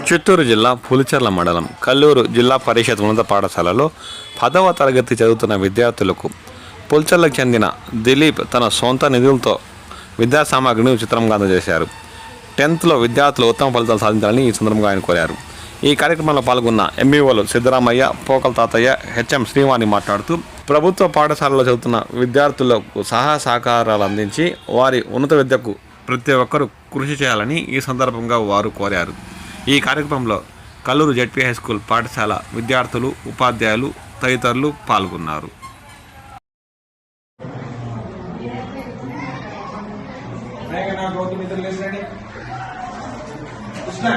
చిత్తూరు జిల్లా పులిచెర్ల మండలం కల్లూరు జిల్లా పరిషత్ ఉన్నత పాఠశాలలో 10వ తరగతి చదువుతున్న విద్యార్థులకు పులిచెర్లకు చెందిన దిలీప్ తన సొంత నిధులతో విద్యా సామాగ్రిని ఉచితంగా అందజేశారు. 10th విద్యార్థులు ఉత్తమ ఫలితాలు సాధించాలని ఈ సందర్భంగా ఆయన కోరారు. ఈ కార్యక్రమంలో పాల్గొన్న ఎంఈఓలు సిద్ధరామయ్య, పోకల తాతయ్య, హెచ్ఎం శ్రీవాణి మాట్లాడుతూ ప్రభుత్వ పాఠశాలలో చదువుతున్న విద్యార్థులకు సహాయ సహకారాలు అందించి వారి ఉన్నత విద్యకు ప్రతి ఒక్కరూ కృషి చేయాలని ఈ సందర్భంగా వారు కోరారు. ఈ కార్యక్రమంలో కల్లూరు జెడ్పీ హై స్కూల్ పాఠశాల విద్యార్థులు, ఉపాధ్యాయులు తదితరులు పాల్గొన్నారు. కృష్ణ